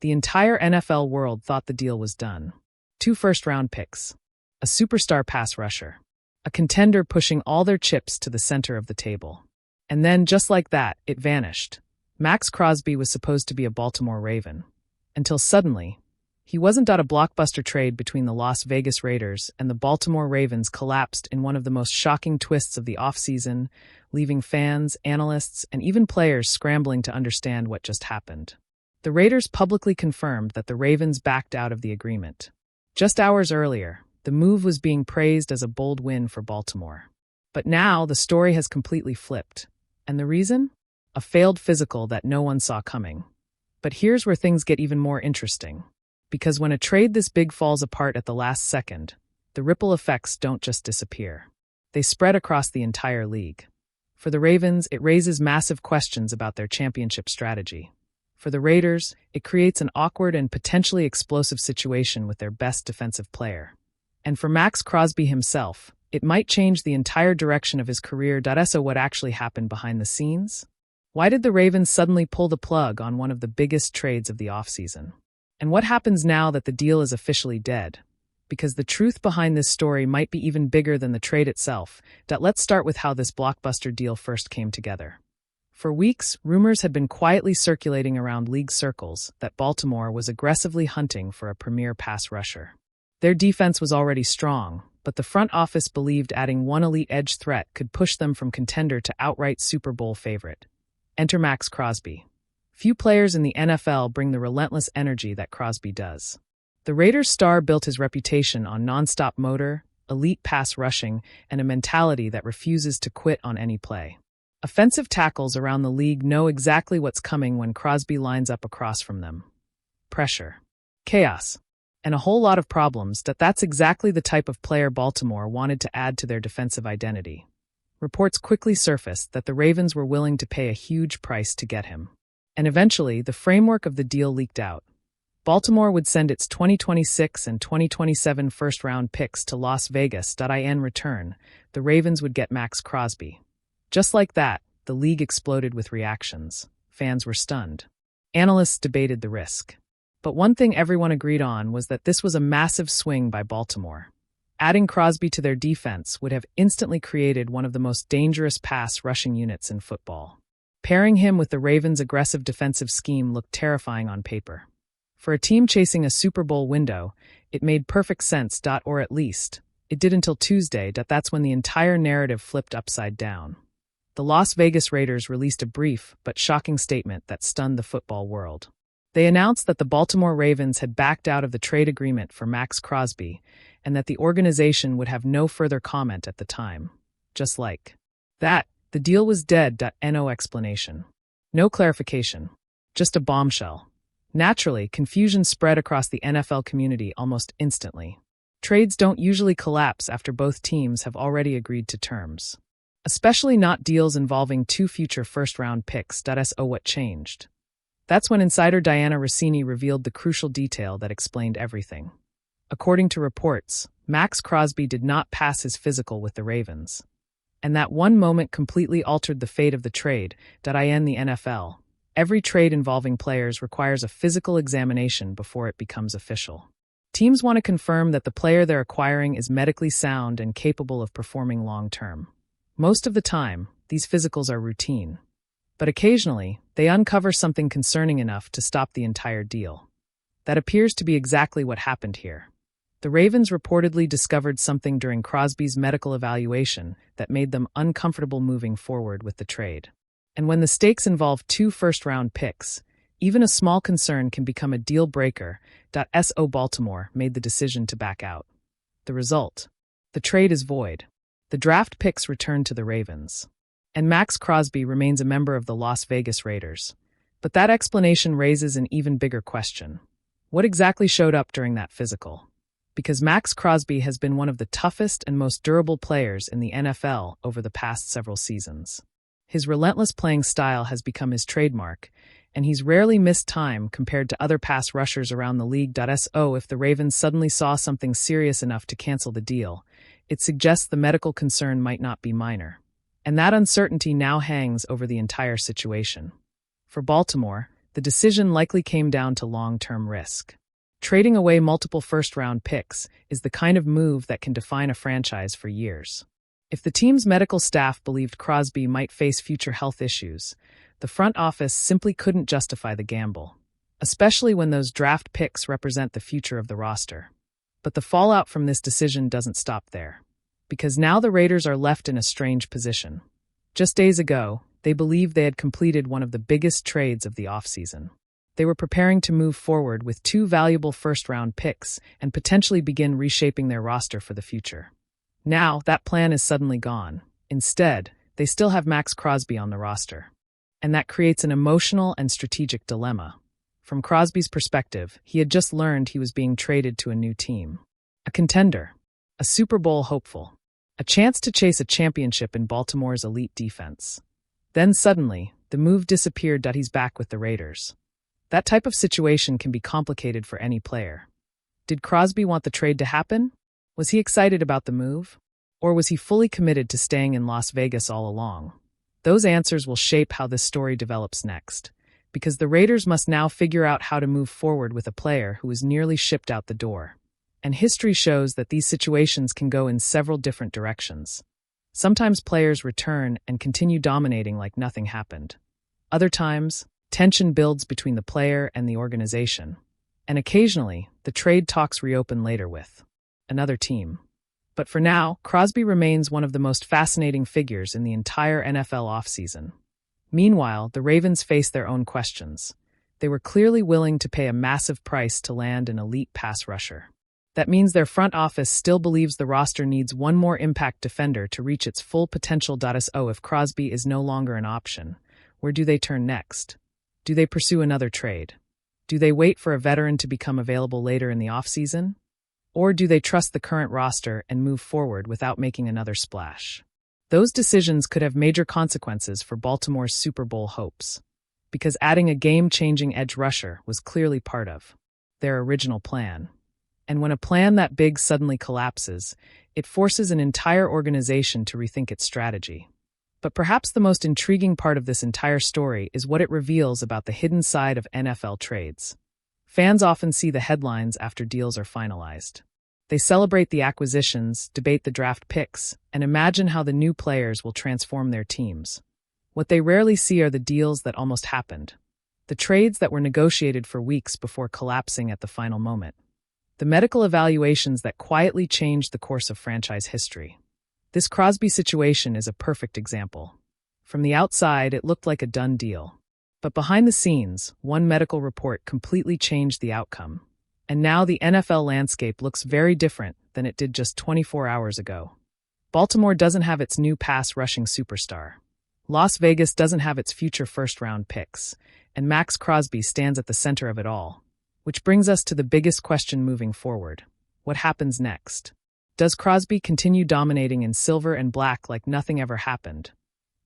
the entire NFL world thought the deal was done. 2 first-round picks, a superstar pass rusher, a contender pushing all their chips to the center of the table. And then, just like that, it vanished. Maxx Crosby was supposed to be a Baltimore Raven. Until suddenly, he wasn't. A blockbuster trade between the Las Vegas Raiders and the Baltimore Ravens collapsed in one of the most shocking twists of the offseason, leaving fans, analysts, and even players scrambling to understand what just happened. The Raiders publicly confirmed that the Ravens backed out of the agreement. Just hours earlier, the move was being praised as a bold win for Baltimore. But now the story has completely flipped. And the reason? A failed physical that no one saw coming. But here's where things get even more interesting. Because when a trade this big falls apart at the last second, the ripple effects don't just disappear. They spread across the entire league. For the Ravens, it raises massive questions about their championship strategy. For the Raiders, it creates an awkward and potentially explosive situation with their best defensive player. And for Maxx Crosby himself, it might change the entire direction of his career. So what actually happened behind the scenes? Why did the Ravens suddenly pull the plug on one of the biggest trades of the offseason? And what happens now that the deal is officially dead? Because the truth behind this story might be even bigger than the trade itself. Let's start with how this blockbuster deal first came together. For weeks, rumors had been quietly circulating around league circles that Baltimore was aggressively hunting for a premier pass rusher. Their defense was already strong, but the front office believed adding one elite edge threat could push them from contender to outright Super Bowl favorite. Enter Maxx Crosby. Few players in the NFL bring the relentless energy that Crosby does. The Raiders star built his reputation on nonstop motor, elite pass rushing, and a mentality that refuses to quit on any play. Offensive tackles around the league know exactly what's coming when Crosby lines up across from them. Pressure, chaos, and a whole lot of problems. That's exactly the type of player Baltimore wanted to add to their defensive identity. Reports quickly surfaced that the Ravens were willing to pay a huge price to get him. And eventually, the framework of the deal leaked out. Baltimore would send its 2026 and 2027 first-round picks to Las Vegas. In return, the Ravens would get Maxx Crosby. Just like that, the league exploded with reactions. Fans were stunned. Analysts debated the risk. But one thing everyone agreed on was that this was a massive swing by Baltimore. Adding Crosby to their defense would have instantly created one of the most dangerous pass rushing units in football. Pairing him with the Ravens' aggressive defensive scheme looked terrifying on paper. For a team chasing a Super Bowl window, it made perfect sense, or at least, it did until Tuesday. That's when the entire narrative flipped upside down. The Las Vegas Raiders released a brief but shocking statement that stunned the football world. They announced that the Baltimore Ravens had backed out of the trade agreement for Maxx Crosby and that the organization would have no further comment at the time. Just like that, the deal was dead. No explanation. No clarification. Just a bombshell. Naturally, confusion spread across the NFL community almost instantly. Trades don't usually collapse after both teams have already agreed to terms. Especially not deals involving 2 future first-round picks. So what changed? That's when insider Diana Rossini revealed the crucial detail that explained everything. According to reports, Maxx Crosby did not pass his physical with the Ravens. And that one moment completely altered the fate of the trade. In the NFL, every trade involving players requires a physical examination before it becomes official. Teams want to confirm that the player they're acquiring is medically sound and capable of performing long-term. Most of the time, these physicals are routine. But occasionally, they uncover something concerning enough to stop the entire deal. That appears to be exactly what happened here. The Ravens reportedly discovered something during Crosby's medical evaluation that made them uncomfortable moving forward with the trade. And when the stakes involve 2 first-round picks, even a small concern can become a deal breaker. So Baltimore made the decision to back out. The result? The trade is void. The draft picks return to the Ravens. And Maxx Crosby remains a member of the Las Vegas Raiders. But that explanation raises an even bigger question. What exactly showed up during that physical? Because Maxx Crosby has been one of the toughest and most durable players in the NFL over the past several seasons. His relentless playing style has become his trademark, and he's rarely missed time compared to other pass rushers around the league. So if the Ravens suddenly saw something serious enough to cancel the deal, it suggests the medical concern might not be minor. And that uncertainty now hangs over the entire situation. For Baltimore, The decision likely came down to long-term risk. Trading away multiple first-round picks is the kind of move that can define a franchise for years. If the team's medical staff believed Crosby might face future health issues, the front office simply couldn't justify the gamble, especially when those draft picks represent the future of the roster. But the fallout from this decision doesn't stop there, because now the Raiders are left in a strange position. Just days ago, they believed they had completed one of the biggest trades of the offseason. They were preparing to move forward with 2 valuable first-round picks and potentially begin reshaping their roster for the future. Now, that plan is suddenly gone. Instead, they still have Maxx Crosby on the roster. And that creates an emotional and strategic dilemma. From Crosby's perspective, he had just learned he was being traded to a new team. A contender, a Super Bowl hopeful, a chance to chase a championship in Baltimore's elite defense. Then suddenly, the move disappeared that he's back with the Raiders. That type of situation can be complicated for any player. Did Crosby want the trade to happen? Was he excited about the move? Or was he fully committed to staying in Las Vegas all along? Those answers will shape how this story develops next, because the Raiders must now figure out how to move forward with a player who is nearly shipped out the door. And history shows that these situations can go in several different directions. Sometimes players return and continue dominating like nothing happened. Other times, tension builds between the player and the organization. And occasionally, the trade talks reopen later with another team. But for now, Crosby remains one of the most fascinating figures in the entire NFL offseason. Meanwhile, the Ravens face their own questions. They were clearly willing to pay a massive price to land an elite pass rusher. That means their front office still believes the roster needs one more impact defender to reach its full potential. So if Crosby is no longer an option, where do they turn next? Do they pursue another trade? Do they wait for a veteran to become available later in the offseason? Or do they trust the current roster and move forward without making another splash? Those decisions could have major consequences for Baltimore's Super Bowl hopes, because adding a game-changing edge rusher was clearly part of their original plan. And when a plan that big suddenly collapses, it forces an entire organization to rethink its strategy. But perhaps the most intriguing part of this entire story is what it reveals about the hidden side of NFL trades. Fans often see the headlines after deals are finalized. They celebrate the acquisitions, debate the draft picks, and imagine how the new players will transform their teams. What they rarely see are the deals that almost happened, the trades that were negotiated for weeks before collapsing at the final moment, the medical evaluations that quietly changed the course of franchise history. This Crosby situation is a perfect example. From the outside, it looked like a done deal. But behind the scenes, one medical report completely changed the outcome. And now the NFL landscape looks very different than it did just 24 hours ago. Baltimore doesn't have its new pass-rushing superstar. Las Vegas doesn't have its future first-round picks. And Maxx Crosby stands at the center of it all. Which brings us to the biggest question moving forward. What happens next? Does Crosby continue dominating in silver and black like nothing ever happened?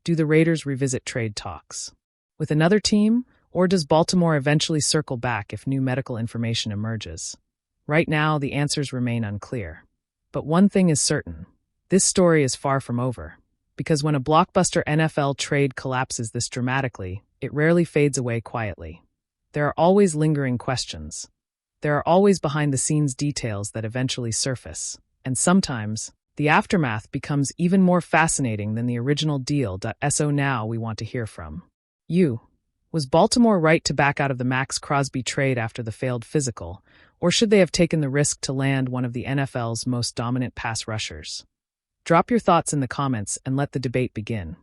Do the Raiders revisit trade talks with another team, or does Baltimore eventually circle back if new medical information emerges? Right now, the answers remain unclear. But one thing is certain. This story is far from over. Because when a blockbuster NFL trade collapses this dramatically, it rarely fades away quietly. There are always lingering questions. There are always behind-the-scenes details that eventually surface. And sometimes, the aftermath becomes even more fascinating than the original deal. So now we want to hear from you. Was Baltimore right to back out of the Maxx Crosby trade after the failed physical, or should they have taken the risk to land one of the NFL's most dominant pass rushers? Drop your thoughts in the comments and let the debate begin.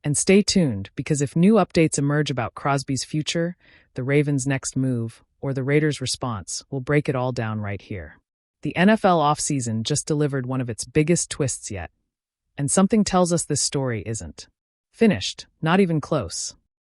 And stay tuned, because if new updates emerge about Crosby's future, the Ravens' next move, or the Raiders' response, we'll break it all down right here. The NFL offseason just delivered one of its biggest twists yet. And something tells us this story isn't finished, not even close.